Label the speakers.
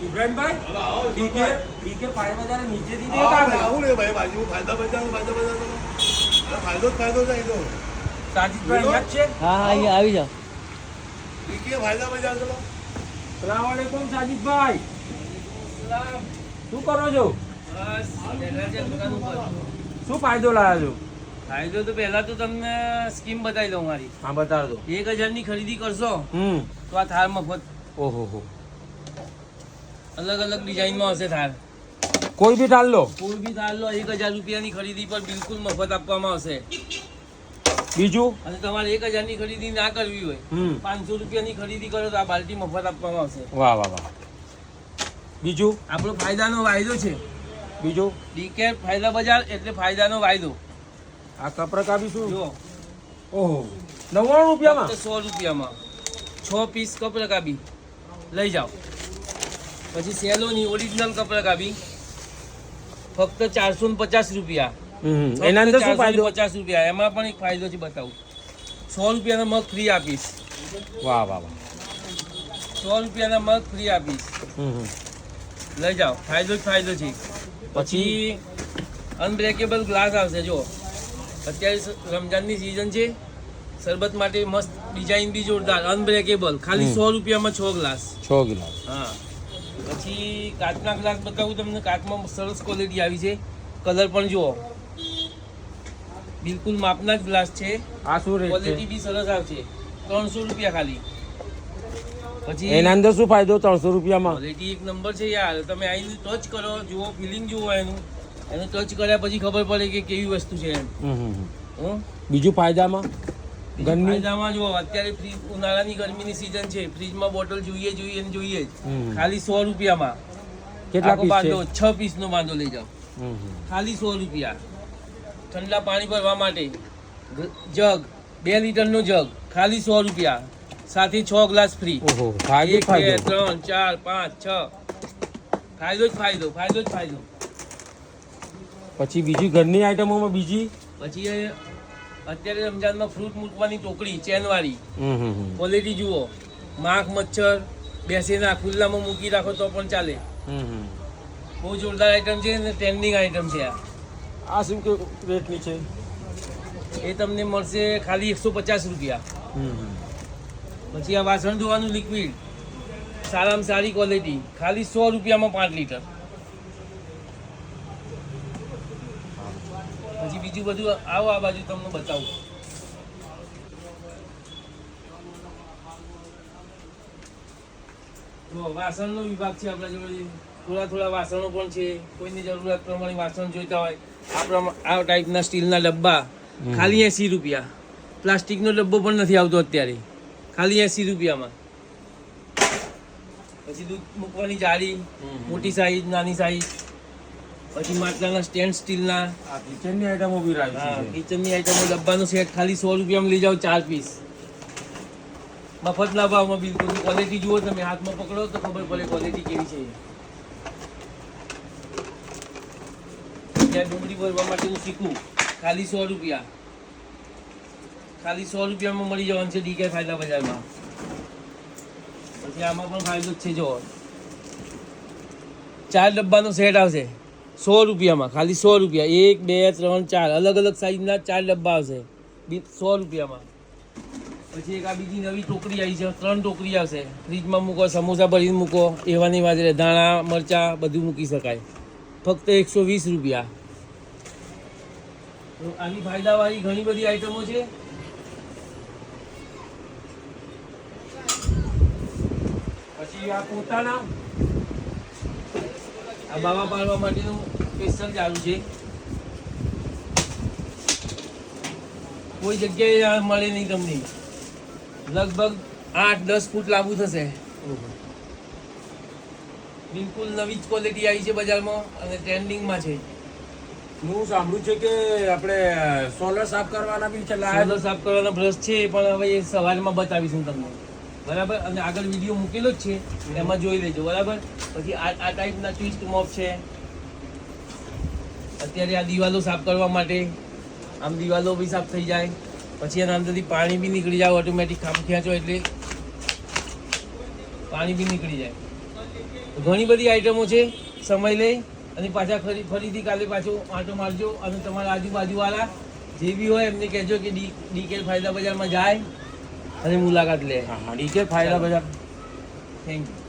Speaker 1: इब्राहिम भाई ठीक है 5000 नीचे दी देगा
Speaker 2: આવું રે ભાઈ બાજુ ફાયદા બજાર ફાયદો જ ફાયદો થાય તો
Speaker 1: साजिद भाई याद છે
Speaker 3: હા હા અહીંયા આવી જાઓ.
Speaker 2: ઠીક ફાયદા બજાર ચલો.
Speaker 1: સલામ વાલેકુમ સાजिद भाई શું કરો છો શું ફાયદો લાવ્યા છો
Speaker 3: ફાયદો તો પહેલા તો તમને સ્કીમ બતાવી દઉં મારી.
Speaker 1: હા બતાવ દો
Speaker 3: 1000 ની ખરીદી કરશો તો આ થાર મફત.
Speaker 1: ઓહો હો
Speaker 3: અલગ અલગ ડિઝાઇનમાં હશે થાર.
Speaker 1: કોઈ બી ડાલ લો
Speaker 3: કોઈ બી થાર લો 1000 રૂપિયાની ખરીદી પર બિલકુલ મફત આપવામાં આવશે.
Speaker 1: બીજું
Speaker 3: અને તમારે 1000 ની ખરીદી ના કરવી હોય 500 રૂપિયાની ખરીદી કરો તો આ બાલ્ટી મફત આપવામાં આવશે.
Speaker 1: વાહ વાહ વાહ બીજું
Speaker 3: આપણો ફાયદાનો વાયદો છે.
Speaker 1: બીજું
Speaker 3: ડીકે ફાયદા બજાર એટલે ફાયદાનો વાયદો.
Speaker 1: આ કપડા કા બી શું
Speaker 3: જો
Speaker 1: ઓહો 99 રૂપિયામાં
Speaker 3: ફક્ત 100 રૂપિયામાં 6 પીસ કપડા કાબી લઈ જાઓ. પછી સેલોની ઓરિજિનલ કપડા કાબી ફક્ત 450 રૂપિયા.
Speaker 1: એના અંદર શું ફાયદો
Speaker 3: 50 રૂપિયા. એમાં પણ એક ફાયદો છે બતાવું. 100 રૂપિયાના મગ ફ્રી આપીશ.
Speaker 1: વાહ વાહ વાહ
Speaker 3: 100 રૂપિયાના મગ ફ્રી આપીશ. લઈ જાઓ. ફાયદો જ ફાયદો છે. પછી અનબ્રેકેબલ ગ્લાસ આવશે. જો અત્યારે રમજાનની સિઝન છે. શરબત માટે મસ્ત ડિઝાઇન બી જોરદાર અનબ્રેકેબલ ખાલી 100 રૂપિયામાં 6 ગ્લાસ.
Speaker 1: 6 ગ્લાસ
Speaker 3: હા. પછી કાચના ગ્લાસ બતાવું તમને. કાચમાં સરસ ક્વોલિટી આવી છે. કલર પણ જુઓ બિલકુલ માપના જ ગ્લાસ છે.
Speaker 1: આ શું રેટ
Speaker 3: ક્વોલિટી
Speaker 1: છે
Speaker 3: બી સરસ આવશે. 300 રૂપિયા ખાલી. પછી
Speaker 1: એના અંદર શું ફાયદો 300 રૂપિયામાં
Speaker 3: ક્વોલિટી એક નંબર છે યાર. તમે આવીને ટચ કરો, જુઓ, ફિલિંગ જુઓ એનું ટચ કર્યા પછી ખબર પડે કે કેવી વસ્તુ છે એમ.
Speaker 1: બીજું ફાયદામાં ગરમી
Speaker 3: ફાયદામાં જુઓ અત્યારે ફ્રીજ ઉનાળાની ગરમીની સિઝન છે. ફ્રીજમાં બોટલ જોઈએ જ ખાલી 100 રૂપિયામાં.
Speaker 1: કેટલા
Speaker 3: આખો
Speaker 1: પીસ
Speaker 3: બાંધો
Speaker 1: છે
Speaker 3: 6 પીસનો બાંધો લઈ જાઓ ખાલી 100 રૂપિયા. ઠંડા પાણી ભરવા માટે જગ 2 લીટરનો જગ ખાલી 100 રૂપિયા. સાથે 6 ગ્લાસ ફ્રી.
Speaker 1: ઓહો ફાયદો
Speaker 3: 1 2 3 4 5 6 ફાયદો જ ફાયદો. ફાયદો જ ફાયદો.
Speaker 1: પછી બીજી ઘરની આઈટમોમાં બીજી
Speaker 3: પછી અત્યારે રમજાનમાં ફ્રૂટ મૂકવાની ટોકરી ચેનવાળી ક્વોલિટી જુઓ. માખ મચ્છર બેસે ના ખુલ્લામાં મૂકી રાખો તો પણ ચાલે. બહુ જોરદાર આઈટમ છે અને ટ્રેન્ડિંગ આઈટમ છે.
Speaker 1: આ શું કે રેટની છે
Speaker 3: એ તમને મળશે ખાલી 150 રૂપિયા. પછી આ વાસણ ધોવાનું લિક્વિડ સારામાં સારી ક્વોલિટી ખાલી 100 રૂપિયામાં 5 લીટર. પછી બીજું બધું આવો આ બાજુ તમને બતાવું. તો વાસણનો વિભાગ છે આપણા જોડે. થોડા વાસણો પણ છે. કોઈની જરૂરિયાત પ્રમાણે વાસણ જોઈતા હોય આ ટાઈપના સ્ટીલના ડબ્બા ખાલી 80 રૂપિયા. પ્લાસ્ટિકનો ડબ્બો પણ નથી આવતો અત્યારે ખાલી 80 રૂપિયામાં. પછી દૂધ મૂકવાની જાળી મોટી સાઈઝ નાની સાઈઝ. પછી માટલાના સ્ટેન્ડ સ્ટીલના
Speaker 1: આ કિચનની આઈટમો બી
Speaker 3: હા
Speaker 1: રાખી છે
Speaker 3: કિચનની આઈટમો ડબ્બાનો સેટ ખાલી 100 રૂપિયામાં લઈ જાઓ 4 પીસ મફતના ભાવમાં. બિલકુલ ક્વોલિટી જુઓ તમે હાથમાં પકડો તો ખબર પડે ક્વોલિટી કેવી છે. ત્યાં ડુંગળી ભરવા માટેનું શીખું ખાલી 100 રૂપિયા. ખાલી 100 રૂપિયામાં મળી જવાનું છે ડીકે ફાયદા બજારમાં. પછી આમાં પણ ફાયદો જ છે. જો 4 ડબ્બાનો સેટ આવશે 100 રૂપિયામાં. ખાલી 100 રૂપિયા. 1 2 3 4 અલગ અલગ સાઈઝના 4 ડબ્બા આવશે 100 રૂપિયામાં. પછી એક આ બીજી નવી ટોકરી આવી છે. 3 ટોકરી આવશે. ફ્રીજમાં મૂકો, સમોસા ભરીને મૂકો, એવાની વાત રહે. ધાણા મરચાં બધું મૂકી શકાય. ફક્ત 120 રૂપિયા. તો આની ફાયદાવાળી ઘણી બધી આઈટમો છે.
Speaker 1: પછી આ પોતાના
Speaker 3: આ બાવા પાડવા માટેનું સ્પેશિયલ ચાલુ છે. કોઈ જગ્યાએ આ મળે નહીં તમને. લગભગ 8-10 ફૂટ લાંબુ થશે. બિલકુલ નવી જ ક્વોલિટી આવી છે બજારમાં અને ટ્રેન્ડિંગમાં છે.
Speaker 1: હું સાંભળ્યું છે કે આપણે સોલર સાફ કરવાના બી છે
Speaker 3: સોલર સાફ કરવાના બ્રશ છે પણ હવે એ સવારમાં બતાવીશું તમને. બરાબર. અને આગળ વિડીયો મૂકેલો જ છે એમાં જોઈ લેજો. બરાબર. પછી આ ટાઈપના ટ્વિસ્ટ મોપ છે. અત્યારે આ દિવાલો સાફ કરવા માટે આમ દિવાલો બી સાફ થઈ જાય. પછી એના અંદરથી પાણી બી નીકળી જાય ઓટોમેટિક. ખામ ખેંચો એટલે પાણી બી નીકળી જાય. ઘણી બધી આઈટમો છે, સમય લઈ અને પાછા ફરીથી કાલે પાછો આંટો મારજો અને તમારા આજુબાજુવાળા જે બી હોય એમને કહેજો કે ડીકે ફાયદા બજારમાં જાય અને મુલાકાત લે.
Speaker 1: હા ડીકે ફાયદા બજાર.
Speaker 3: Thank you.